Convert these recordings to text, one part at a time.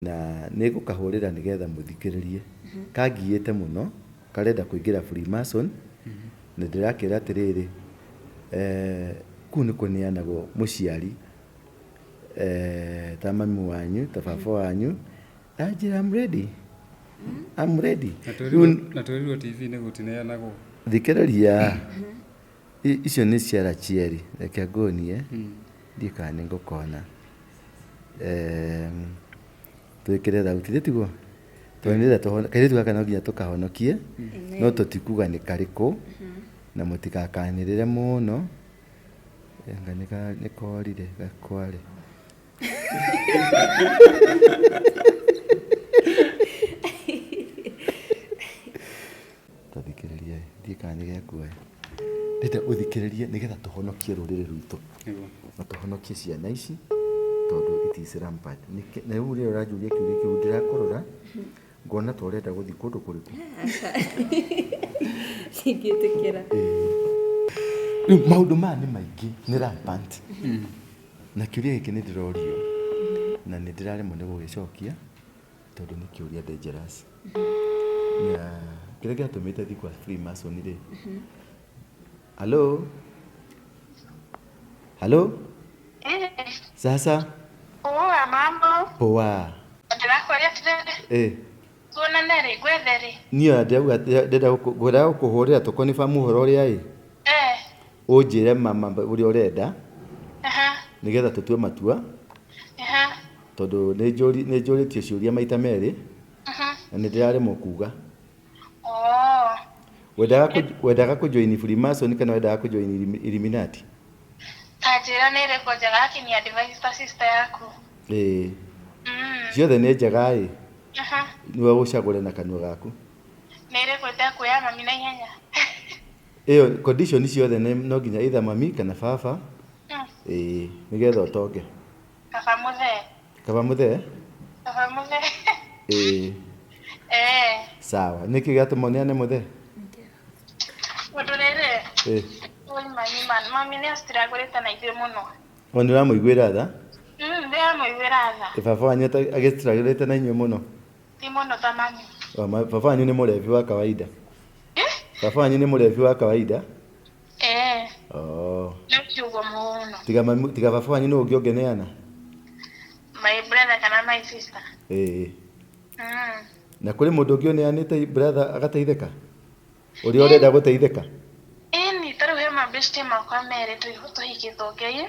na nego kahorera nigetha muthikiririe kagiite muno karenda kuingira Freemason na ndirakira atiriri kuu ni kuneanagwo muciari ta mami wanyu ta baba wanyu ajira I'm ready na twirirwo TV ni gutineanagwo thikiriria icio ni ciara cieri reke ngonie ndika ni ngukona twikire thauti rĩtiguo twenire kairitu gaka no nginya tukahonokie no tutikuga ni kariku na mutikakanirire muno nga ni korire gakware tuthikiririe ndikani gekuoya ndite uthikiririe nigetha tuhonokie rurire rwitu na tuhonokie ciana ici tondu it is rampant na rĩu rĩrĩa ũranjũria kĩũria kĩu ndĩrakorora ngona ta ũrenda gũthiĩ kũndũ kũrĩkũ cingĩtĩkĩra rĩu maũndũ maya nĩ maingĩ nĩ rampant na kĩũria gĩkĩ nĩ ndĩrorio na nĩ ndĩraremwo nĩ gũgĩcokia tondũ nĩ kĩũria dangerous na kĩrĩa gĩatũmĩte thiĩ kwa Freemason rĩ Hello? Sasa? Poa, mambo. Poa. Ndĩrakũria atĩrĩrĩ. Tuonane rĩ, gwethe rĩ? Niĩ ndĩrenda gũkũhũrĩra tũkonifamu ũhoro ũrĩa ĩ. Ũnjĩre mama ũrĩa ũrenda. Nĩgetha tũtue matua. Tondũ nĩ njũrĩtio ciũria maita merĩ. Na nĩ ndĩraremwo kuga. Wendaga kũjoin Freemason kana wendaga kũjoin Illuminati? Tajira nĩ rĩkũ njega akinyia advice ta sister yaku. Ciothe nĩ njega ĩ. Niwe ũcagũre na kanua gaku. Nĩ rĩkũ ĩtakuoya mami na ihenya? Ĩyo condition ciothe no nginya either mami kana baba. Nĩgetha ũtonge. Kaba mũthee? Sawa. Nĩkĩ gĩatũma ũneane mũthee? Ũndũ rĩrĩ. Mami nĩ astragũrĩte na ithuĩ mũno. O nĩ ũramũiguĩra tha? Ndĩramũiguĩra tha. Baba wanyu agĩstragũrĩte na inyuĩ mũno? Ti mũno ta mami. Baba wanyu nĩ mũrebi wa kawaida? Baba wanyu nĩ mũrebi wa kawaida? Nĩ kiugo mũno. Tiga baba wanyu nĩ ũngĩongeneana? My brother kana my sister. Na kũrĩ mũndũ ũngĩoneanĩte brother agateithĩka? Ũrĩa ũrenda gũteithĩka? Tarĩu he mabesti makwa merĩ tũhikĩtwo Ngai.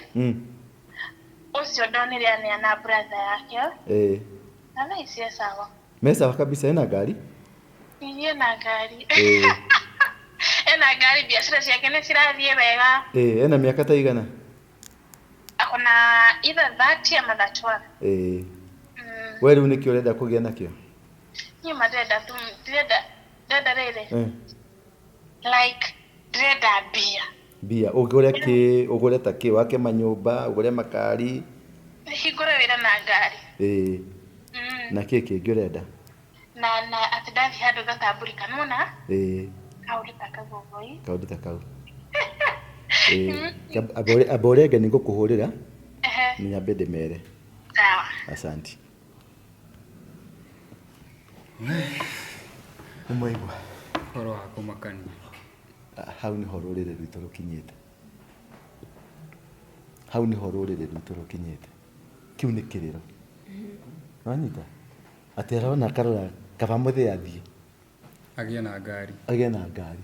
Ũcio ndonire aneana brother yake. Na thaa ici e sawa. Me sawa kabisa, ena ngari? Ena ngari. Ena ngari, biacara ciake nĩ cirathiĩ wega. Ena mĩaka ta igana? Akona either 30 ama 31. We rĩu nĩkĩ ũrenda kũgĩa nakĩo? Niĩ ndĩrenda rĩrĩ. Like ndĩrenda mbia. Ũgũre ta kĩ, wake manyũmba, ũgũre makari? Hingũre wĩra na ngari. Na kĩ kĩngĩ ũrenda? Na atĩ ndathiĩ handũ ngatambũrĩka nona? Kaũndũ ta kau ũguo. Kaũndũ ta kau. Amba ũrenge nĩ ngũkũhũrĩra. Nĩ nyambe ndĩmere. Sawa. Asante. Nĩ mwaigua? Horo wa kũmakania. Hau nĩho rũrĩrĩ rwitũ rũkinyĩte. Hau nĩho rũrĩrĩ rwitũ rũkinyĩte. Kĩu nĩ kĩrĩro. Wanyita? Atĩ arona karora kaba mũthee athiĩ. Agĩe na ngari. Agĩe na ngari.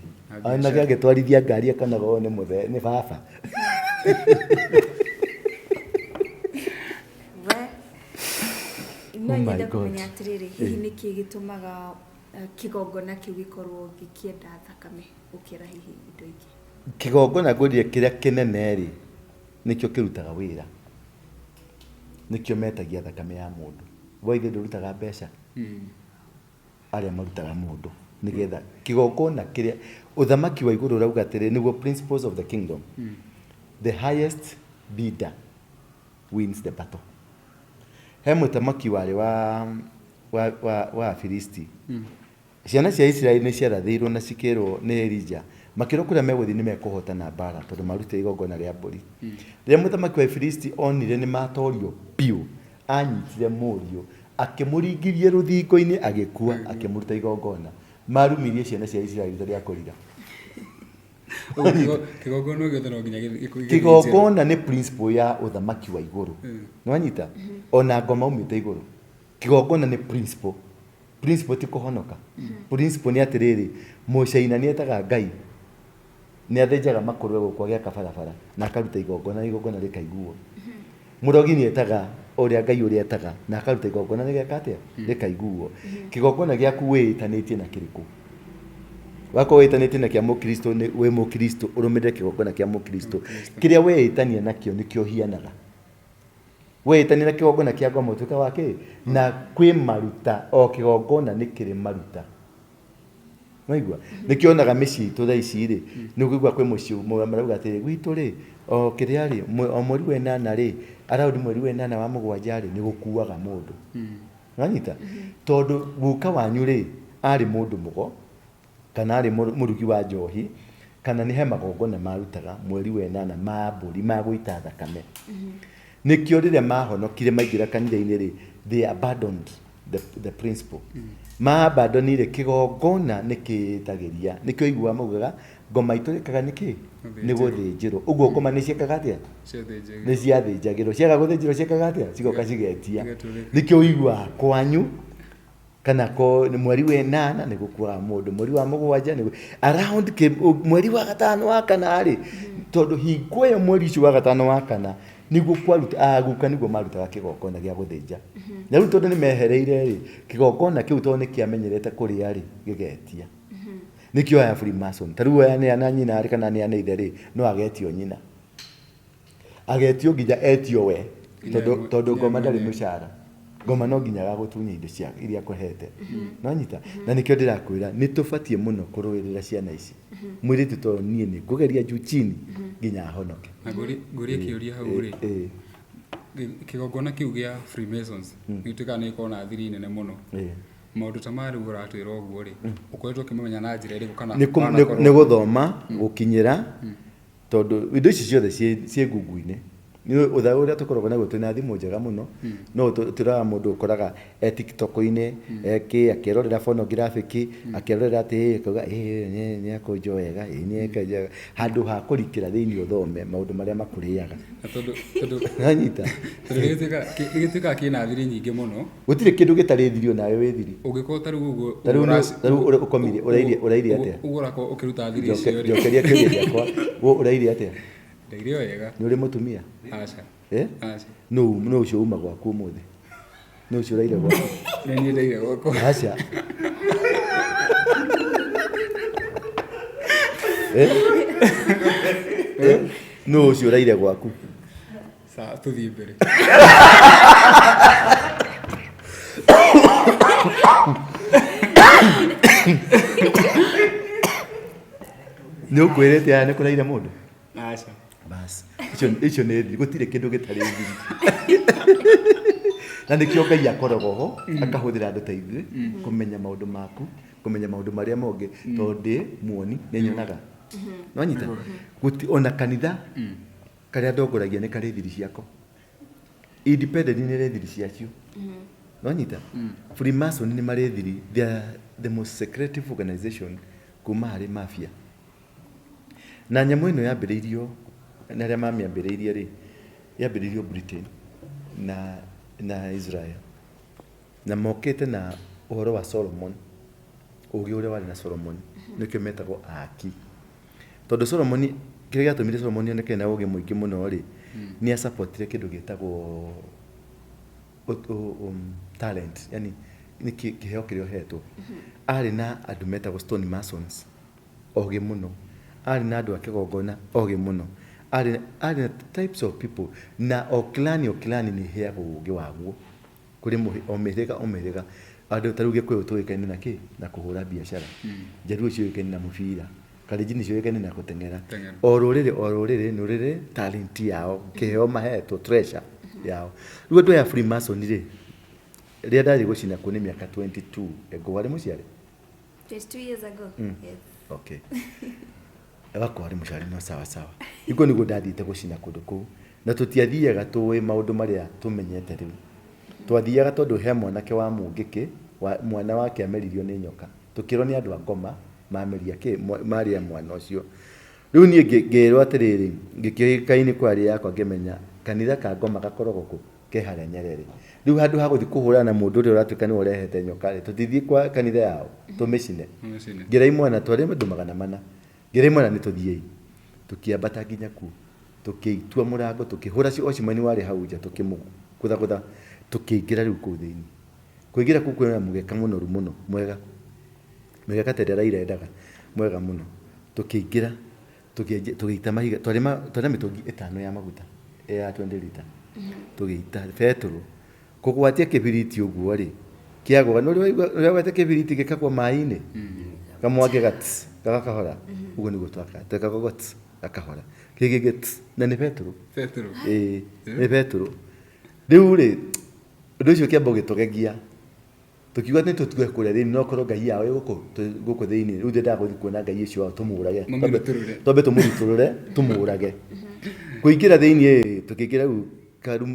Na agĩtwarithia ngari akanaga o nĩ mũthee nĩ baba. No nyende kũmenya atĩrĩrĩ, hihi nĩkĩ gĩtũmaga kĩgongona kĩu gĩkorwo gĩkĩenda thakame gũkĩra hihi indo ingĩ? Kĩgongona ngũrie kĩrĩa kĩnene rĩ nĩkĩo kĩrutaga wĩra. Nĩkĩo metagia thakame ya mũndũ. Voi ithuĩ ndũrutaga mbeca? Arĩa marutaga mũndũ nĩgetha kĩgongona kĩrĩa ũthamaki wa igũrũ rauga atĩrĩ nĩguo principles of the kingdom. The highest bidder wins the battle. He mũthamaki warĩ wa Filisti. Ciana cia Israeli nĩ ciarathĩirwo na cikĩrwo nĩ Elijah makĩrwo kũrĩa megũthiĩ nĩ mekũhotana mbara tondũ marutĩte igongona rĩa mbũri. Rĩrĩa mũthamaki wa Filisti onire nĩ matorio biũ, anyitire mũriũ akĩmũringĩrie rũthingo-inĩ agĩkua akĩmũruta igongona marumirie ciana cia Israeli rĩa kũrira. Kĩgongona nĩ principle ya ũthamaki wa igũrũ. Nĩwanyita? Ona ngoma umĩte igũrũ. Kĩgongona nĩ principle. Principle ti kũhonoka. Principle nĩ atĩrĩrĩ, Mũcaina nĩ etaga Ngai nĩ athĩnjaga makũrwe gũkũ agĩaka barabara na akaruta igongona rĩkaiguo. Mũrogi nĩ etaga ũrĩa Ngai ũrĩa etaga na akaruta igongona rĩgeka atĩa rĩkaiguo. Kĩgongona gĩaku wĩtanĩtie na kĩrĩkũ? Wakorwo wĩtanĩtie na kĩa Mũkristo wĩ Mũkristo ũrũmĩrĩre kĩgongona kĩa Mũkristo. Kĩrĩa wĩtania nakĩo nĩkĩo hianaga. Wĩtania na kĩgongona kĩa ngoma ũtuĩka wake na kwĩ maruta o kĩgongona nĩ kĩrĩ maruta. Waigua nĩkĩonaga mĩciĩ itũ thaa ici rĩ nĩũkũigua kwĩ mũciĩ marauga atĩrĩ gwitũ rĩ o kĩrĩa rĩ o mweri wa 8 rĩ araũndi mweri wa 8 wa mũgwanja rĩ nĩgũkuaga mũndũ. Wanyita tondũ guka wanyu rĩ arĩ mũndũ mũgo kana arĩ mũrugi wa njohi kana nĩ he magongona marutaga mweri wa 8 ma mbũri ma gũita thakame. Nĩkĩo rĩrĩa mahonokire maingĩra kanitha-inĩ rĩ they abandoned the principle. Maabandonire kĩgongona nĩkĩĩtagĩria. Nĩkĩo igua maugaga ngoma itũ ĩkaga nĩkĩ nĩ gũthĩnjĩrwo. Ũguo ngoma nĩ ciekaga atĩa? Nĩ ciathĩnjagĩrwo. Ciaga gũthĩnjĩrwo ciekaga atĩa? Cigoka cigetia. Nĩkĩo igua kwanyu kana mweri wa 8 nĩ gũkuaga mũndũ, mweri wa mũgwanja nĩ around mweri wa 5 wa 4 rĩ tondũ hingo ĩyo mweri ũcio wa 5 wa 4 nĩguo kwaruta guka nĩguo marutaga kĩgongona gĩa gũthĩnja. Na rĩu tondũ nĩ mehereire rĩ kĩgongona kĩu tondũ nĩ kĩamenyerete kũrĩa rĩ gĩgetia. Nĩkĩo aya Freemason ta rĩu aya nĩ ana nyina arĩ kana nĩ ana ithe rĩ no agetio nyina agetio nginya etio we tondũ ngoma ndarĩ mũcara. Ngoma no nginya gagũtunya indo cia iria kũhete. No nyita na nĩkĩo ndĩrakwĩra nĩ tũbatie mũno kũrũĩrĩra ciana ici. Mwĩrĩtu tondũ niĩ nĩ ngũgeria juu chini nginya ahonoke. Na ngũrie kĩũria hau rĩ kĩgongona kĩu gĩa Freemasons gĩtuĩkaga nĩ gĩkoragwo na thiri nene mũno. Maũndũ ta maya rĩu ũratwĩra ũguo rĩ ũkoretwo ũkĩmamenya na njĩra ĩrĩkũ kana nĩ gũthoma gũkinyĩra tondũ indo ici ciothe ciĩ Google-inĩ. Nĩ ũthaũ ũrĩa tũkoragwo naguo twĩna thimũ njega mũno no tũraga mũndũ ũkoraga TikTok-inĩ akerorera pornographic akerorera atĩ akauga nĩ akũnjo wega nĩ ekaga handũ ha kũrikĩra thĩinĩ ũthome maũndũ marĩa makũrĩaga. Tondũ nanyita gĩtuĩkaga kĩna thiri nyingĩ mũno gũtirĩ kĩndũ gĩtarĩ thiri ona we thiri. Ũngĩkorwo ta rĩu ũguo ta rĩu ũkomirie ũrairie atĩa? Ũgũrakorwo ũkĩruta thiri icio rĩ. Njokeria kĩũria gĩakwa ũrairie atĩa? Ndeire wega. Nĩ ũrĩ mũtumia? Aca. Aca. No ũcio uma gwaku ũmũthĩ. No ũcio ũraire gwaku. Nĩ niĩ ndaire gwaku. Aca. No ũcio ũraire gwaku. Sawa tũthiĩ mbere. Nĩ ũkwĩrĩte aya nĩ kũraire mũndũ? Aca. Bas. Icio nĩ thiri gũtirĩ kĩndũ gĩtarĩ thiri. Na nĩkĩo Ngai akoragwo ho akahũthĩra andũ ta ithuĩ kũmenya maũndũ maku kũmenya maũndũ marĩa mongĩ tondũ muoni nĩ nyonaga. No nyita ona kanitha karĩa ndongoragia nĩ karĩ thiri ciako. Independent nĩ rĩ thiri ciacio. No nyita Freemason nĩ marĩ thiri. They are the most secretive organization kuma harĩ mafia. Na nyamũ ĩno yambĩrĩirio na arĩa mamĩambĩrĩirie rĩ yambĩrĩirio Britain na Israel na mokĩte na ũhoro wa Solomon ũgĩ ũrĩa warĩ na Solomon nĩkĩo metagwo aki. Tondũ Solomon kĩrĩa gĩatũmire Solomon oneke na ũgĩ mũingĩ mũno rĩ nĩ supportire kĩndũ gĩtagwo talent yani nĩ kĩheo kĩrĩa ohetwo. Arĩ na andũ metagwo stone masons ũgĩ mũno. Arĩ na andũ a kĩgongona ũgĩ mũno. Arĩ na types of people na o clan nĩ heagwo ũgĩ waguo kũrĩ omĩrĩga andũ ta rĩu Gĩkũyũ tũĩkaine na kĩ na kũhũra biacara. Jaruo ciũĩkaine na mũbira. Kalenjin ciũĩkaine na gũteng'era. O rũrĩrĩ nĩ rũrĩ talent yao kĩheo mahetwo treasure yao. Rĩu andũ aya Freemason rĩ rĩrĩa ndarĩ gũcina kũ nĩ mĩaka 22 ago warĩ mũciare? 22 years ago. Yes. Okay. Wako ari mũciare no sawa. Iko nĩguo ndathiĩte gũcina kũndũ kũu na tũtiathiaga tũĩ maũndũ marĩa tũmenyete rĩu. twathiaga tondu he mwanake wa mungiki mwana wake ameririo ni nyoka tukirwo ni andu a ngoma mameria maria mwana ucio riu nie ngirwo atiriri ngikioikaini kwa ria yakwa ngimenya kanitha ka ngoma gakoragwo ku ke haria Nyerere riu handu ha guthi kuhurana na mundu uria uratuika ni urehete nyoka ri tutithie kwa kanitha yao tumicine ngirai mwana twari andu 400 ngirai mwana ni tuthiei tukiambata nginya ku tukiitua murango tukihura ocimani wari hau nja tukimukutha tukiingira riu ku thiini kuingira ku kwina mugeka munoru muno mwega mugeka terera irendaga mwega muno tukiingira tugiita mahiga twari mitungi 5 ya maguta ya 20 liter tugiita petro kugwatia kibiriti uguo ri kiagoga no ri wate kibiriti gikakwa mai-ini kamwage gats gakahora uguo ni gutwaka tekagogot akahora kigigit na ni petro ni petro riu ri undu ucio kiambo gitugegia tukiuga ni tutue kuria thini no korwo ngai yao guku thini riu ndenda guthi kuona ngai icio tumurage tombe tumuruturure tumurage kuingira thini tukiingira riu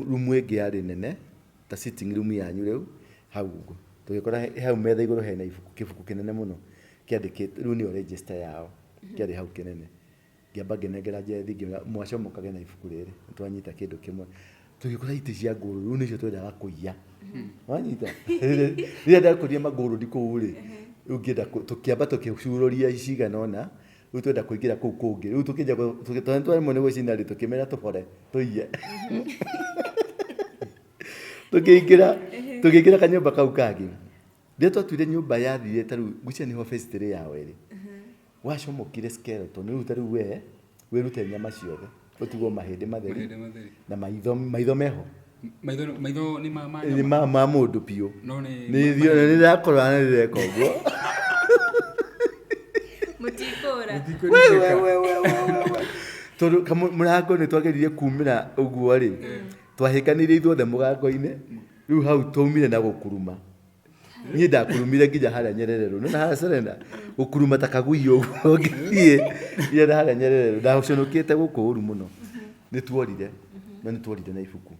rumu ingi yari nene ta sitting room yanyu riu hau uguo tugikora hau metha iguru hena kibuku kinene muno kiandikite riu ni register yao kiari hau kinene ngiamba nginengera jethi ngira mwacomokage na ibuku riri twanyita kindu kimwe tugikora iti cia nguru riu nicio twendaga kuiya wanyita rĩrĩa ndakuria maguru ndiku ri ungienda tukiamba tukicuroria icigana ona riu twenda kuingira kuu kungi riu tukinja tugitwara mwe ni gucina ri tukimera tupore tuiye tukiingira kanyumba kau kangi ndio twatuire nyumba yathire taru gucia niho first ri yawe ri wacomokire skeleton riu taru we wirute nyama ciothe utigwo mahindi matheri na maitho meho maitho ni ma mundu piu ni dio ni rakora ni reko guo mutikora we tondu murango ni twageririe kumira uguo ri twahikanire ithuothe mugango-ini riu hau twaumire na gukuruma nie ndakurumire nginya haria Nyerere ru na haria Serena gukuruma takagui uguo ngithie ira haria Nyerere ndaconokite guku uru muno ni tuorire na ibuku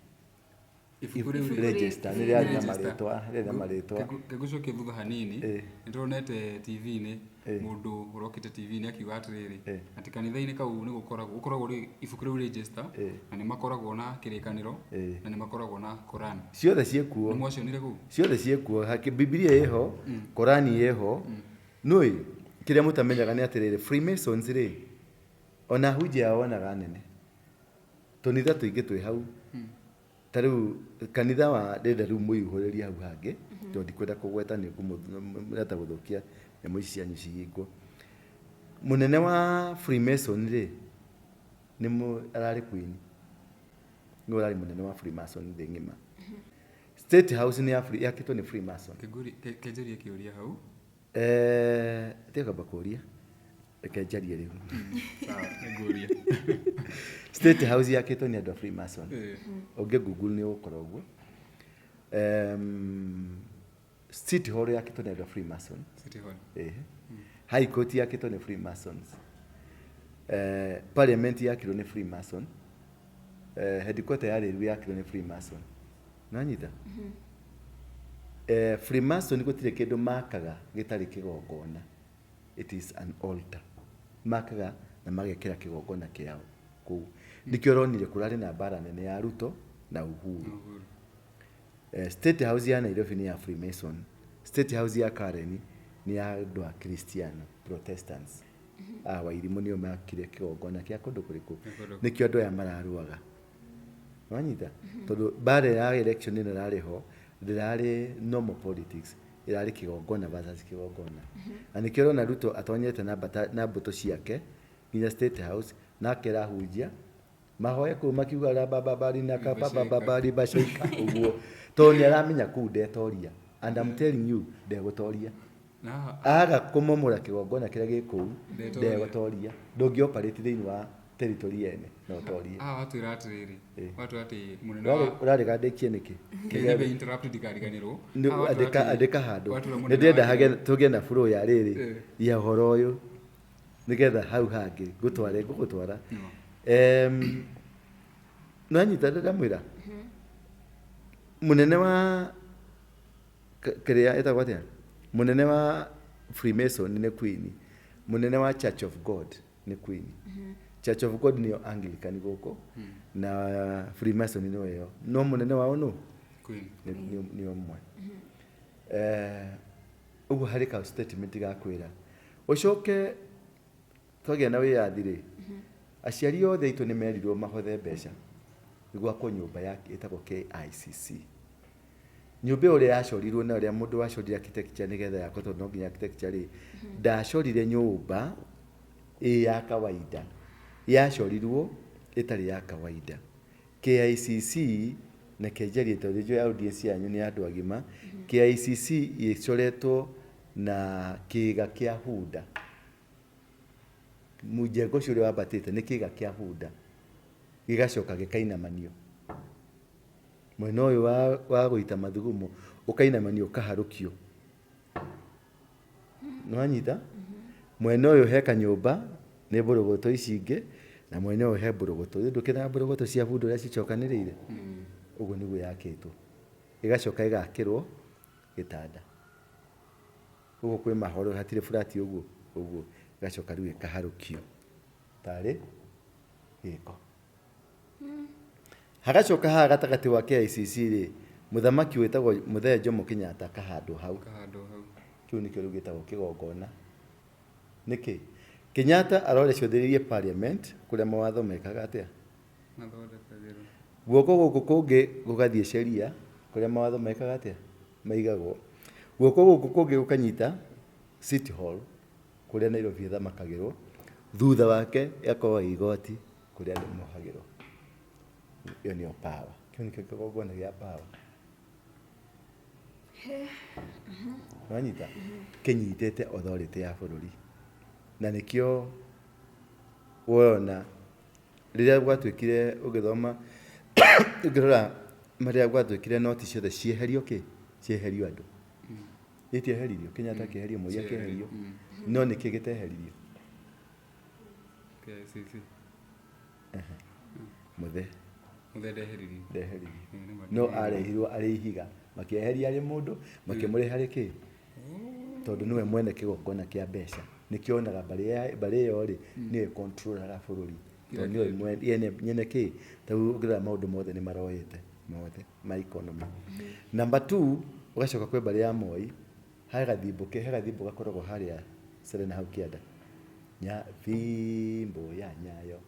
register ni ria maritwa kegucoke thutha hanini nituronete TV-ini mundu urokite TV-ini akiuga atiriri ati kanitha-ini kau ni gukoragwo ri ibuku riu register na ni makoragwo na kirikaniro na ni makoragwo na Quran ciothe ciekuo ni mwacionire ku ciothe ciekuo Biblia yeho Quran yeho noi kiria mutamenyaga ni atiriri Freemasons ri ona hujia onaga nene tonitha tuingi twi hau taru kanitha wa ndenda riu muihuriria hau hangi to ndikwenda kugweta ni kumurata guthukia nyamũ ici cianyu cihingwo munene wa Freemason ri ni arari queen no arari munene wa Freemason thi ngima State House ni yakitwo ni Freemason kejerie kiuria hau teka bakoria kejerie riu sawa nguria State House yakitwo ni andu a Freemason oge Google ni ukora uguo City Hall yakitwo ni andu a Freemason City Hall High Court yakitwo ni Freemasons Parliament yakitwo ni Freemason headquarter ya riu yakitwo ni Freemason nanyita Freemason gutire kindu makaga gitari kigongona it is an altar makaga na magekira kigongona kiao ku nikio ronire kurari na bara nene ya Ruto na Uhuru State House ya Nairobi ni ya Freemason State House ya Karen ni ya andu a Christian Protestants wairimu nio makire kigongona kia kundu kuriku nikio andu ya mararuaga wanyita tondu bare ya election ni rariho ndirari normal politics irari kigongona versus kigongona anikio rona Ruto atonyete na mbuto ciake nginya State House na kira hujia mahoya ku makiuga la baba na baba bashoika uguo to ni aramenya ku ndetoria and I'm telling you ndegotoria aga kumomora kigongona kira giku ndegotoria ndungi operate thiini wa territory ene no toria watu iratiriri watu ati munene wa urari gandikie niki kebe interrupted kariganiro andika handu ndenda hage tuge na flow ya riri ya horo uyu nigetha hau hangi gutwara nanyita ndamwira munene wa kĩrĩa ĩtagwo atĩa munene wa Freemason nĩ Queen, munene wa Church of God nĩ Queen. Church of God nĩyo Anglican gũkũ na Freemason nĩyo ĩyo, no munene wao no Queen nĩ ũmwe. Ũguo harĩ ka statement gakwĩra ũcoke twagĩa na wĩyathi-rĩ, aciari othe aitũ nĩ merirwo mahothe mbeca gwakwo nyũmba yake ĩtagwo KICC. Nyũmba ũrĩa yacorirwo na ũrĩa mũndũ wacorire architecture nĩgetha yakwo tondũ no nginya architecture-rĩ, ndacorire nyũmba ya kawaida, yacorirwo ĩtarĩ ya kawaida. KICC na kenjeria tondũ njũĩ audience yanyu nĩ andũ agima. KICC ĩcoretwo na kĩga kĩa hunda, mũjengo ũcio ũrĩa wambatĩte nĩ kĩga kĩa hunda gĩgacoka gĩkainamanio mwena ũyũ wa gũita mathugumo, ũkainamanio ũkaharũkio, nĩwanyita. Mwena ũyũ he kanyũmba nĩ mbũrũgũtũ ici ingĩ na mwena ũyũ he mbũrũgũtũ, ndũkĩra mbũrũgũtũ cia bunda ũrĩa cicokanĩrĩire, ũguo nĩguo yakĩtwo, ĩgacoka ĩgakĩrwo gĩtanda, ũguo kwĩ mahoro hatirĩ flat ũguo ĩgacoka rĩu ĩkaharũkio tarĩ gĩko. Hagacoka haha gatagatĩ wa KICC-rĩ, mũthamaki wĩtagwo Mũthee Jomo Kenyatta akahandwo hau. Kĩu nĩkĩo rĩu gĩtagwo kĩgongona. Nĩkĩ Kenyatta arorecũthĩrĩirie parliament kũrĩa mawatho mekaga atĩa, guoko gũkũ kũngĩ gũgathiĩ sheria kũrĩa mawatho mekaga atĩa, maigagwo. Guoko gũkũ kũngĩ gũkanyita City Hall kũrĩa Nairobi ĩthamakagĩrwo, thutha wake yakorwo igoti kũrĩa andũ mohagĩrwo. Iyo nĩyo power. Kĩu nĩkĩo kĩgongona gĩa power. Wanyita kĩnyitĩte authority ya bũrũri, na nĩkĩo wona rĩrĩa gwatuĩkire ũgĩthoma ũngĩrora marĩa gwatuĩkire noti ciothe cieherio cieherio andũ itieheririo, Kenyatta akĩeherio, Moi akĩeherio, no nĩkĩ gĩteheririo Mũthee ndeheririo, no arehirwo arĩ ihiga, makĩeheria arĩ mũndũ, makĩmũrehe harĩ kĩ, tondũ nĩwe mwene kĩgongona kĩa mbeca. Nĩkĩo onaga mbarĩ ĩyo-rĩ nĩyo controlaga bũrũri, tondũ nĩwe nyene kĩ, tondũ ũngĩrora maũndũ mothe nĩ maroyete mothe ma economy. Number 2, ũgacoka kwĩ mbarĩ ya Moi, he gathimbo gakoragwo harĩa Serena hau kĩanda, thimbo ya Nyayo,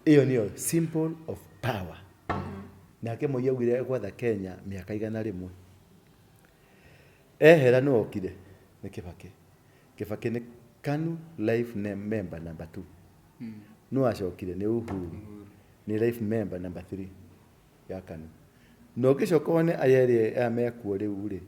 iyo nĩyo symbol of power. Nake Moi augire gwatha Kenya mĩaka 100. Ehera nũ okire nĩ Kibaki nĩ KANU life member number 2. Nũ acokire nĩ Uhuru nĩ life member number 3 ya KANU. No ũngĩcoka wone aya mekuo rĩu-rĩ,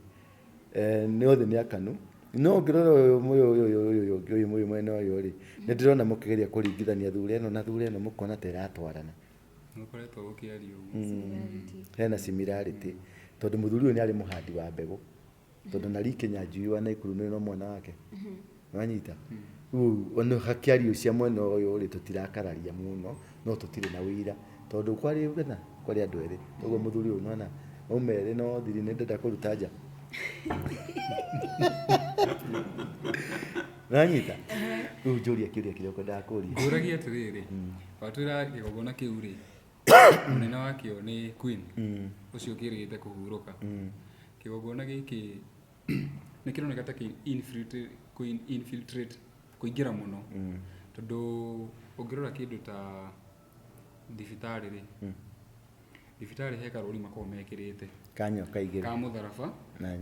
nĩ othe nĩ a KANU. No ngĩrora ũyũ mwena ũyũ-rĩ, nĩ ndĩrona mũkĩgeria kũringithania thure ĩno na thure ĩno, mũkona ta ĩratwarana, hena similarity, tondũ mũthuri ũyũ nĩ arĩ mũhandi wa mbegũ, tondũ na Kĩnyanjui wa Naikuru nĩ mwana wake, wanyita. Rĩu ona hakĩario cia mwena ũyũ-rĩ tũtirakararia mũno, no tũtirĩ na wĩira, tondũ kwarĩ andũ erĩ, ũguo mũthuri ũyũ nona ũmerĩ no thiri nĩ ndenda kũruta nja. Nanyita rĩu njũria kĩũria kĩrĩa ũkwendaga kũũria. Ngũragia atĩrĩrĩ, watwĩra kĩgongona kĩu-rĩ, mũnene wakĩo nĩ Queen, ũcio ũkĩrĩgĩte kũhurũka. Kĩgongona gĩkĩ nĩ kĩroneka ta infiltrate kũingĩra mũno, tondũ ũngĩrora kĩndũ ta thibitarĩ-rĩ, thibitarĩ he karũri makoragwo mekĩrĩte kanyoka igĩrĩ ka mũtharaba na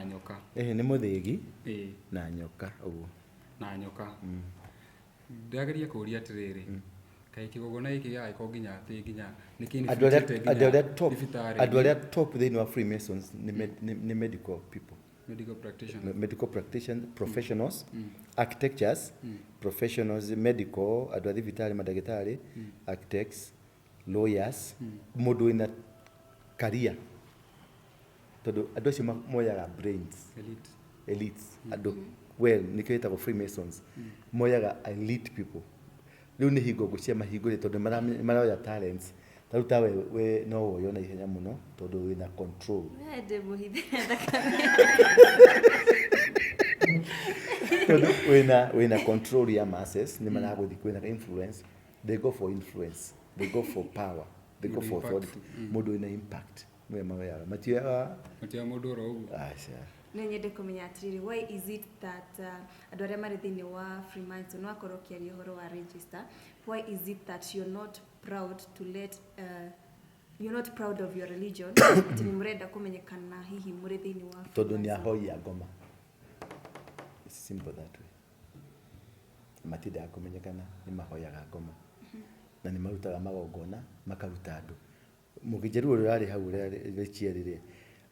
nyoka. Nĩ mũthĩgi na nyoka ũguo na nyoka. Ndageria kũũria atĩrĩrĩ, kaĩ kĩgongona gĩkĩ gĩgagĩkorwo nginya atĩ nginya nĩ andũ arĩa top thĩinĩ wa Freemasons nĩ medical people, medical practitioners, professionals, architects, professionals, medical, andũ a thibitarĩ, mandagĩtarĩ, architects, lawyers, mũndũ wĩna career, tondũ andũ acio moyaga brains, elites, andũ nĩkĩo ĩtagwo Freemasons, moyaga elite people. Rĩu nĩ hingo cia mahingũrĩ tondũ maroya talents taru tawe we no woyo na ihenya muno tondu wina control Wende muhithira thakame. tondu wina control ya masses ni maraguthi kwina influence. They go for influence, they go for power, they go for authority. Mundu wina impact mwe mawaya matia mundu ro ugu No nyende kumenya atiriri, why is it that andu aria mari thiini wa Freemason no akorwo kiaria horo wa register, why is it that you're not proud to let you're not proud of your religion ati ni murenda kumenyekana hihi muri thiini wa tondu ni ahoi ya ngoma? It's simple that way. Matida ya kumenyekana ni mahoyaga ngoma na ni marutaga magongona makaruta andu mugijeru rurari hau reciarire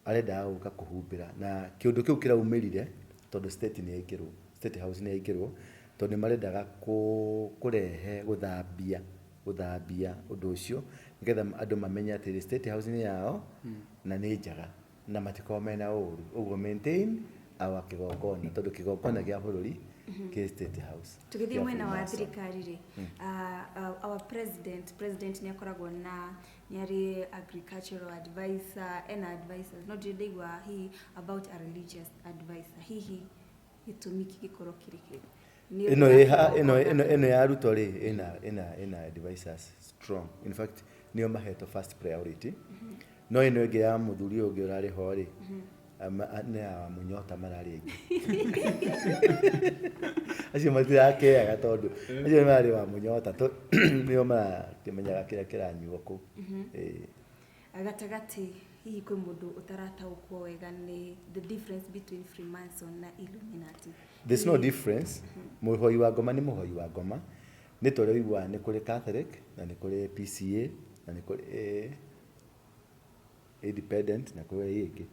arenda guka kuhumbira na kiundu kiu kiraumirire tondu state ni yaikirwo, state house ni yaikirwo tondu marendaga kurehe guthambia undu ucio nigetha andu mamenye ati state house ni yao na ni njaga na matiko mena uru uguo maintain our kigongona tondu kigongona gia bururi ke state house. Tukithie mwena wa thirikari ri our president ni akoragwo na nyari agricultural advisor and advisors not digwa he about a religious advisor hihi gitumiki gikoro kiriki ino ya ruto ri ina advisors strong, in fact nio maheto first priority. No ino ege ya muthuri ungi urari ho ri ne munyota marari acio matira keaga tondu acio mari wa munyota to nio marakimenyaga kiria kiranyuo ku agatagati hihi kwi mundu utarataukwo wega ni the difference between Freemason na Illuminati. There's no difference. Muhoi wa ngoma ni muhoi wa ngoma ni tore igwa ni kuri Catholic na ni kuri PCA na ni kuri independent na kuri yiki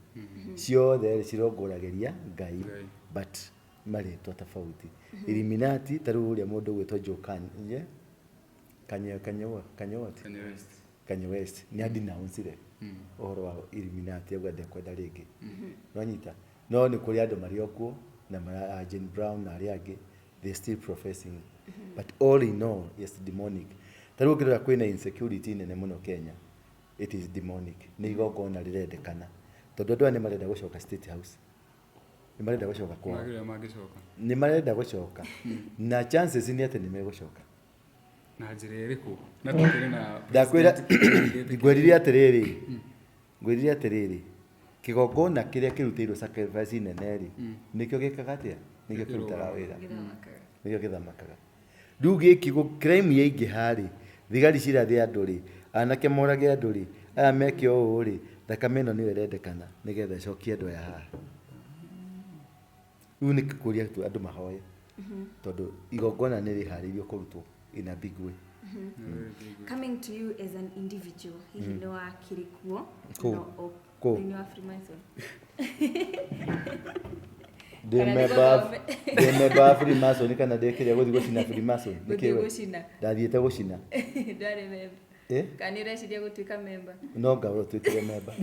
ciothe cirongorageria ngai but mari to tofauti. Illuminati taru uria mundu gwetwa Jokan ye Kanye West ni adinauncire ohoro wa Illuminati agwende kwenda ringi nwanyita no ni kuri andu mari okuo na mara Jane Brown na ari angi they still professing but all in all is demonic. Taru ukirora kwina insecurity nene muno Kenya, it is demonic. Ni igongona rirendekana tondu andu ni marenda gucoka state house, ni marenda gucoka kwa ni marenda gucoka na chances ni ati ni megucoka na njira iriku na tukiri na ndakwira ngwiriria atiriri kigongona kiria kirutirwo sacrifice neneri nikio gikagatia nikio kirutaga wira nikio githamakaga riu gikigo crime yaingi hari thigari cirathi andu ri anake morage andu ri aya mekio uu ri thakame ino niwe rendekana nigetha cokie andu aya haha riu ni kuria tu andu mahoye tondu igongona ni riharirio kurutwo in a big way. Coming to you as an individual, hihi no akirikuo no ni wa Freemason Demeba Freemason kana dekiria guthi gucina Freemason nikiwe ndathiete gucina ndare member kanira ciria gutuika member no ngawro twitire member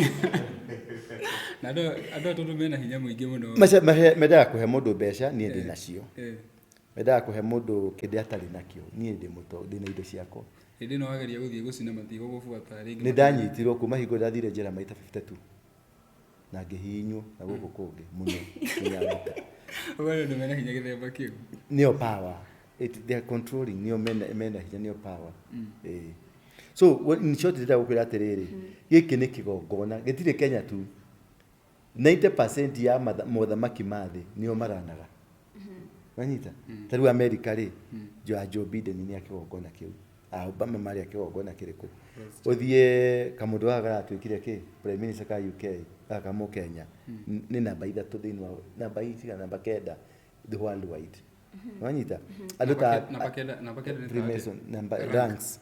na ando tondu mena hinya muingi muno mendaga kuhe mundu mbeca nie ndi nacio mendaga kuhe mundu kindi atari nakio nie ndi muto ndi na indo ciako hindi no wageria guthie gucina matigo gubuata ringi ni ndanyitirwo kuma hingo ndathire njera maita 52 na ngihinywo na guku kungi muno nyamita wale ndo mena hinya githemba kiu nio power they are controlling nio mena hinya nio power so in short ndira gukwira atiriri giki ni kigongona gitire Kenya tu 90% ya mothamaki mathi nio maranaga wanyita taru America ri Joe Biden ni akigongona kiu Obama mari akigongona kiriku uthie kamundu agara twikire ki prime minister ka UK akamu Kenya ni namba 3 thini wa namba 8 namba 9 the worldwide wanyita aduta namba kenda Freemason namba ranks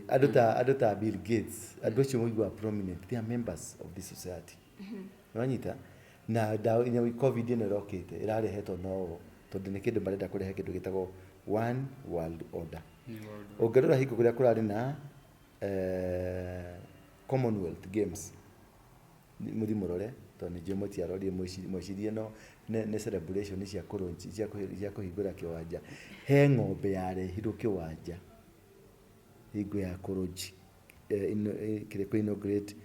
aduta Bill Gates aducho muigwa prominent, they are members of this society wanyita na dawa ina covid ino rokete irarehetwo no tondu ni kindu marenda kurehe kindu gitagwo one world order ongerora hiko kuria kurari na Commonwealth Games muthi murore tondu jemo ti arori mwicirie no ne celebration cia kurunji cia kuhingura kiwanja he ng'ombe yarehirwo kiwanja hingo ya kurunji kire inaugurate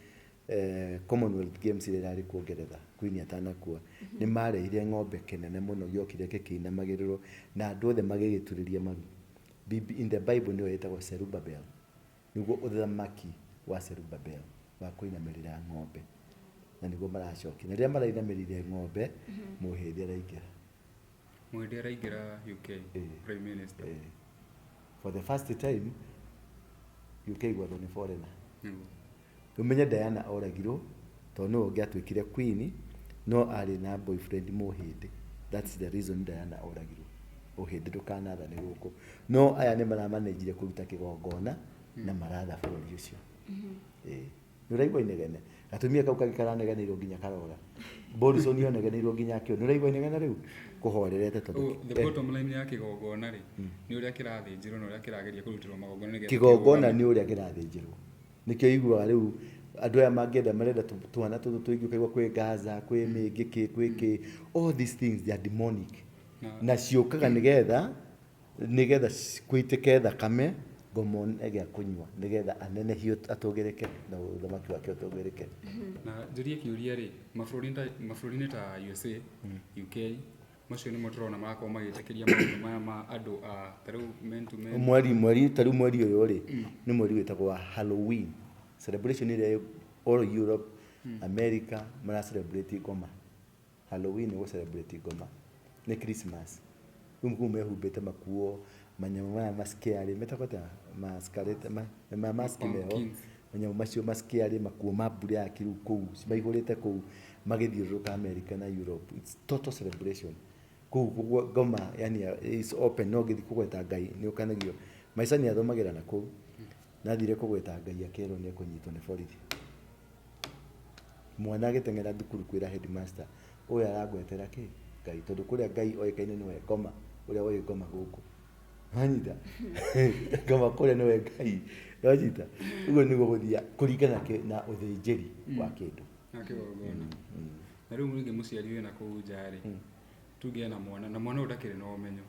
Commonwealth Games ile yari kuongeretha Queen atanakua ni mareire ng'ombe kenene muno gyokire kikinamagiriro na andu othe magigituriria maru. In the Bible niyo yetagwo Zerubbabel niguo uthamaki wa Zerubbabel wa kuinamirira ng'ombe na niguo maracokia na riria marainamirire ng'ombe muhindi araingira UK Prime Minister for the first time UK gwatho ni foreigner. Umenye Diana oragirwo to no ngiatwikire queen no ari na boyfriend muhindi. That's the reason Diana oragirwo. Uhindi ndukanatha ni guku no aya ni maramanejire kuruta kigongona na maratha bũrũri ucio. Nuraigwa inegene atumia kau kagikaraneganairwo nginya karoga Boris onioneganirwo nginya kio nuraigwa inegene riu kuhorerete tondu the bottom line ya kigongona ri ni uria kirathinjirwo na uria kirageria kurutirwo magongona ni kigongona ni uria kirathinjirwo nikio igwa riu andu aya mangienda marenda twana tutu tuingi kaigwa kwi Gaza kwi mingi kwiki all these things they are demonic na ciukaga nigetha kuitike thakame ngomon ege kunywa nigetha anene hiyo atogereke na uthamaki wake atogereke. Na njurie kiuria ri mabũrũri-inĩ ta USA UK macio ni motorona marakorwo magĩtĩkĩria maũndũ maya ma andũ a tarĩu men to men mweri ũyũ ri ni mweri wĩtagwo Halloween celebration ile all Europe America mara celebrate ngoma. Halloween ni celebrate ngoma ni Christmas kumbe mehumbĩte makuo manyamu maya maskiari metakota maskarete ma maski meho manyamu macio maskiari makuo mabure akiru kuu maihurite kuu magithiuruka America na Europe. It's total celebration kuu ngoma yani is open no githi kugweta ngai ni ukanagio maica ni athomagira na kuu nathire kugweta ngai akero ni kunyitwo ni borithi mwana agitengera thukuru kwira headmaster uyu aragwetera ki ngai tondu kuria ngai oikaine niwe ngoma uria oyi ngoma guku hanyita ngoma kuria niwe ngai hanyita uguo niguo guthia kuringana na uthinjiri wa kindu na kigongona na riu mwingi muciari wina kuu njari tuge na mwana udakire na umenyo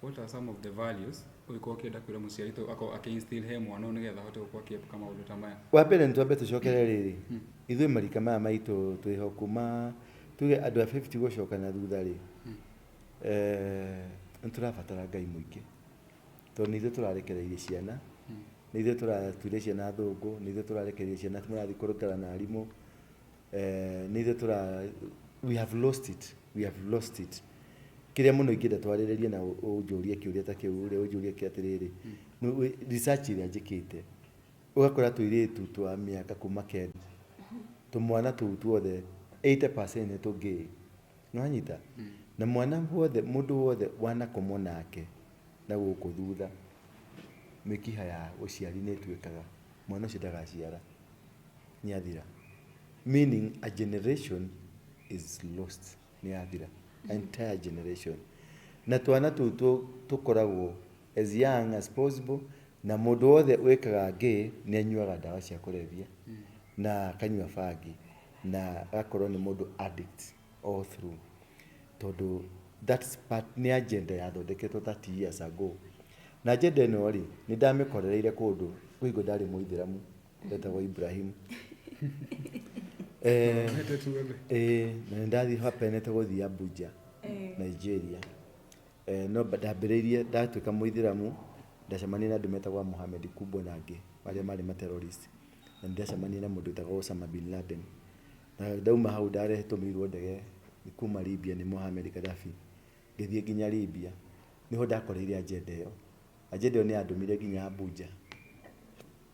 what are some of the values uko kienda kwira muciari to instill he mwana nigetha hote gukwa kiepuka maundu ta maya. Wa mbere ntwambe tucokere riri ithuĩ marika maya maitu twiho kuma tuge andu a 50 gucoka na thutha ri nturabatara ngai muingi tondu nithuĩ turarekereirie ciana nithuĩ turatuire ciana thungu nithuĩ turarekereirie ciana marathi kurutana na arimu nithuĩ we have lost it kiria muno ingenda twarĩrĩrie na unjurie kiuria ta kiu uri unjurie kiatiriri research ira njikite ugakora tuiritu twa miaka kuma kenda tumwana tuothe 80% tungi nwanyita na mwana wothe mundu wothe wana komo nake na guku thutha mikiha ya uciari ni twikaga mwana ucio ndagaciara ni athira meaning a generation is lost ni athira entire generation na twana tukoragwo as young as possible na mundu wothe wikaga ngi ni anyuaga ndawa cia kulevya na kanyua bangi na akorwo ni mundu addict all through tondu that's part ni agenda ya thondeketwo 30 years ago na agenda ino ri ni ndamikorereire kundu kuigo ndari muithiramu ndetagwo Ibrahim na ndathi hapenete guthia Abuja Nigeria no ndambĩrĩirie ndatuĩka muithiramu ndacemania na andũ metagwo Mohammed Kubwa na angĩ arĩa marĩ materrorist na ndacemania na mũndũ wetagwo Osama bin Laden na ndauma hau ndarehetũmĩirwo ndege kuma Libya nĩ Mohammed Gaddafi ngĩthiĩ nginya Libya niho ndakoreire agenda ĩyo nĩ andũmire nginya Abuja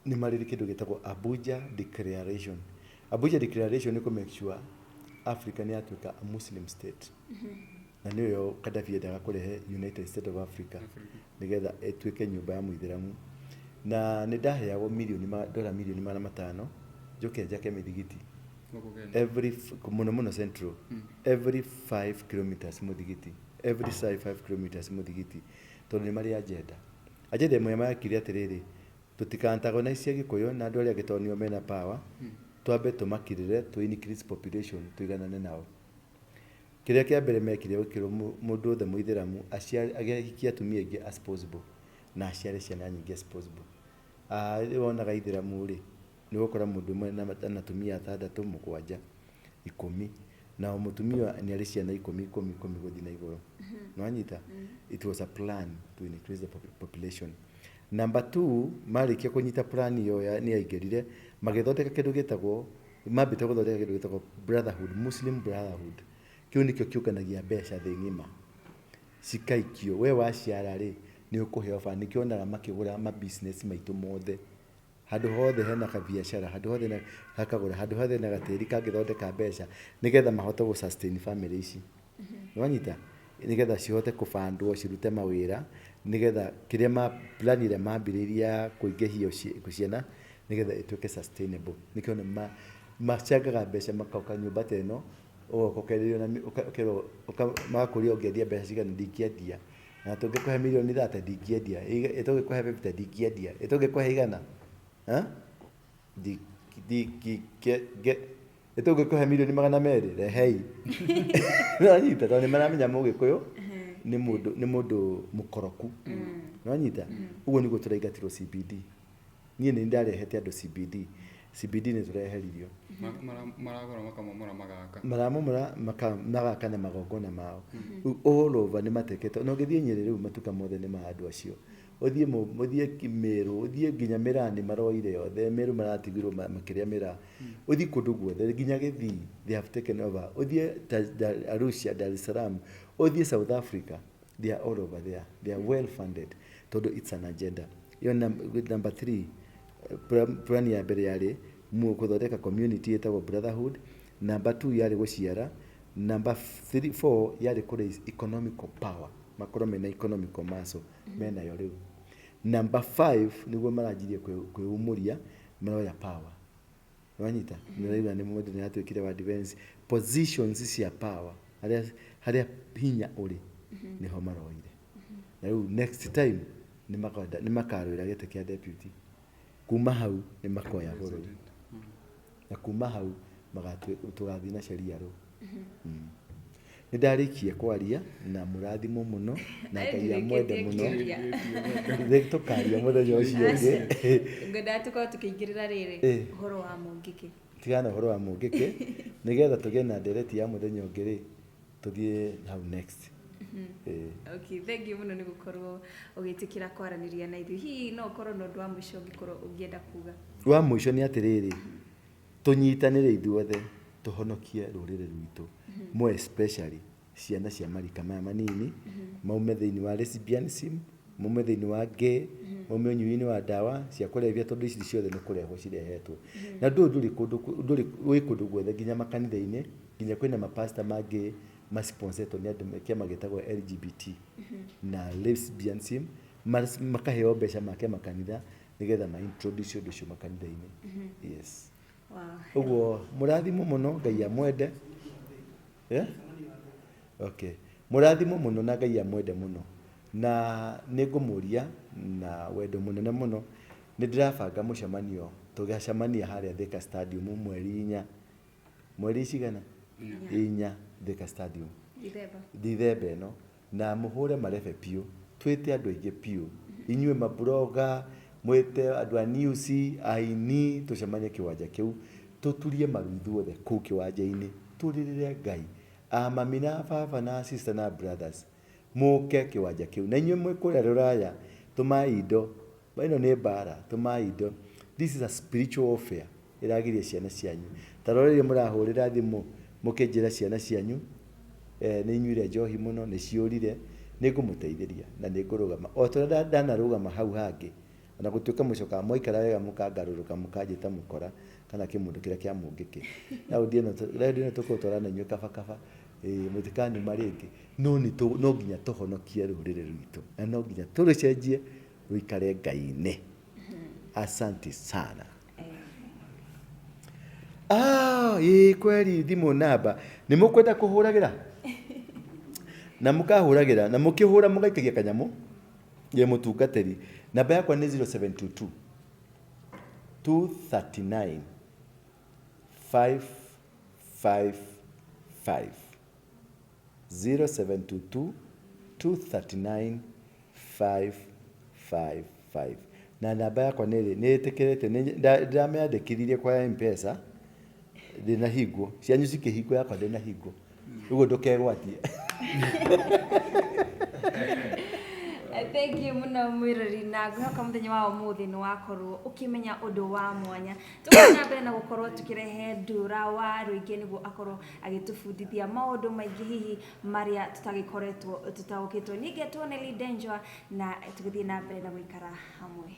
nĩ marĩ kĩndũ gĩtagwo Abuja Declaration nĩ ku make sure Africa nĩ yatuĩka a Muslim state na niyo Gaddafi endaga kurehe United States of Africa nigetha etuike nyumba ya muithiramu na nĩ ndaheagwo dola milioni 500 njoke njake mithigiti every muno central every 5 kilometers muthigiti every 5 kilometers muthigiti tondu nĩ marĩ agenda ĩmwe makire atiriri tutikantagonize Gikuyu na andu arĩa angĩ tonio mena power twambe tumakirire tu increase population tuiganane nao kiria kia mbere mekire gukirwo mundu othe muithiramu agihikia atumia aingĩ as possible na aciare ciana nyingĩ as possible wonaga Ithĩramu rĩ nĩ gũkora mũndũ ũmwe na atumia 6 7 10 na o mũtumia nĩ arĩ ciana 10 gũthiĩ na igũrũ. Nĩwanyita? It was a plan to increase the population. Number 2, marĩkia kũnyita plan ĩyo nĩ yaingĩrire magĩthondeka kĩndũ gĩtagwo mambĩte gũthondeka kĩndũ gĩtagwo brotherhood, Muslim brotherhood. Kĩu nĩkĩo kĩũnganagia mbeca thĩ ng'ima cikaikio. We waciara rĩ nĩ ũkũheo bana. Nĩkĩo onaga makĩgũra ma business maitũ mothe, handũ hothe hena kabiacara, handũ hothe hakagũra, handũ hothe na gatĩri kangĩthondeka mbeca nĩgetha mahote gũ sustain family ici. Nĩwanyita? Nĩgetha cihote kũbandwo cirute mawĩra, nĩgetha kĩrĩa plan ĩrĩa mambĩrĩria kũingĩhia ciana nĩgetha ĩtuĩke sustainable. Nĩkĩo macangaga mbeca makauka nyũmba ta ĩno ũgokokererio na magakũria ũngĩendia mbeca cigana ndingĩendia, na tũngĩkũhe milioni 30 ndingĩendia, tũngĩkũhe 50 ndingĩendia, tũngĩkũhe igana tũngĩkũhe milioni 200 rehei. Nĩwanyita? Tondũ nĩmaramenya Mũgĩkũyũ nĩ mũndũ mũkoroku. Nĩwanyita? Ũguo nĩguo tũraingatirwo CBD. Niĩ nĩ ndarehete andũ CBD. CBD nĩ tũreheririo. Maragora makamomora magaka. Maramomora magaka na magongona mao. All over nĩ matekete. Na ũngĩthiĩ Nyeri rĩu matuka mothe nĩ ma andũ acio. Ũthiĩ Kĩmĩrũ, ũthiĩ nginya Mĩrani maroire yothe, Meru maratigirwo makĩrĩa Mĩraa. Ũthiĩ kũndũ guothe nginya Gĩthii they have taken over. Ũthiĩ Arusha, Dar es Salaam, ũthiĩ South Africa, they are all over there. They are well funded. Tondũ it's an agenda. Iyo number 3, plan ya mbere yarĩ gũthondeka community ĩtagwo brotherhood. Number 2 yarĩ gũciara. Number 4 yarĩ kũraise economical power, makorwo mena economical muscle menayo rĩu. Number 5 nĩguo maranjirie kwĩumũria maroya power. Nĩwanyita? Nĩraiga nĩ mũndũ nĩ atuĩkire wa defense positions cia power, harĩa hinya ũrĩ nĩho maroire. Na rĩu next time nĩ makarũĩra gĩtĩ kĩa deputy. Kuma hau nĩ makoya bũrũri, na kuma hau tũgathiĩ na sheria rĩu. Nĩ ndarĩkia kwaria na mũrathimwo mũno na Ngai amwende mũno. Tũkaria mũthenya ũcio ũngĩ. Ngwenda tũkorwo tũkĩingĩrĩra rĩrĩ ũhoro wa Mũngĩkĩ. Tigana ũhoro wa Mũngĩkĩ nĩgetha tũgĩe na ndereti ya mũthenya ũngĩ rĩ tũthiĩ hau next. Okay, thank you mũno nĩ gũkorwo ũgĩtĩkĩra kwaranĩria na ithuĩ. Hihi no ũkorwo na ũndũ wa mũico ũngĩkorwo ũngĩenda kuga? Wa mũico nĩ atĩrĩrĩ, tũnyitanĩre ithuothe tũhonokie rũrĩrĩ rwitũ, more especially ciana cia marika maya manini maume thĩinĩ wa lesbianism, maume thĩinĩ wa gay, maume ũnyui-inĩ wa ndawa cia kũrebia, tondũ ici ciothe nĩ kũrehwo cirehetwo. Na ndũrĩ kũndũ guothe nginya makanitha-inĩ, nginya kwĩna mapasta ma gay masponsetwo nĩ andũ kĩama gĩtagwo LGBT na lesbianism, makaheo mbeca make makanitha nĩgetha ma-introduce ũndũ ũcio makanitha-inĩ. Yes. Ũguo mũrathimwo mũno, Ngai amwende. Okay. Mũrathimwo mũno na Ngai amwende mũno. Na nĩngũmũria na wendo mũnene mũno, nĩ ndĩrabanga mũcemanio, tũgacemania harĩa Thika Stadium mweri cigana 4 Thika Stadium Dithemba ĩno, na mũhũre marebe piũ, twĩte andũ aingĩ piũ, inyuĩ mabloga, mwĩte andũ a news, aini, tũcemanie kĩwanja kĩu, tũturie maru ithuothe kũu kĩwanja-inĩ, tũrĩrĩre Ngai. Mami na baba na sister na brothers, mũke kĩwanja kĩu. Na inyuĩ mwĩ kũrĩa Rũraya, tũmai indo, ĩno nĩ mbara, tũmai indo. This is a spiritual warfare ĩragiria ciana cianyu. Ta rĩrĩa mũrahũrĩra thimũ mũkĩnjĩra ciana cianyu nĩ inyuire njohi mũno, nĩ ciũrire, nĩngũmũteithĩria na nĩngũrũgama. O tũrĩa ndanarũgama hau hangĩ, na gũtuĩka mũcoka mwaikara wega mũkangarũrũka mũkanjĩta mũkora kana kĩmũndũ kĩrĩa kĩa Mũngĩkĩ. Raundi ĩno tũkũtwara na inyuĩ kaba mũtikanyuma rĩngĩ. No nginya tũhonokie rũrĩrĩ rwitũ, na no nginya tũrũcenjie rũikare Ngai-inĩ. Asante sana. Kweli thimũ namba nĩ mũkwenda kũhũragĩra na mũkahũragĩra na mũkĩhũra mũgaikagia kanyamũ ye mũtungatĩri. Namba yakwa nĩ 0722 239 555 0722 239 555. na namba yakwa nä ĩtĩkĩrĩte ndĩramĩandĩkithirie kwa M-Pesa ndĩna hingo cianyu cikĩhingo yakwa ndĩna hingo ũguo ndũkegwatie. Thank you muno mwirori na ngwĩhoka mũthenya wa ũmũthĩ nĩ wakorwo ũkĩmenya ũndũ wa mwanya. Tũgũthiĩ na mbere na gũkorwo tũkĩrehe ndũra wa rũingĩ nĩguo akorwo agĩtũbundithia maũndũ maingĩ hihi marĩa tũtagĩkoretwo tũtaũkĩtwo. Ningĩ tuone Danger na tũgũthiĩ na mbere na gũikara hamwe.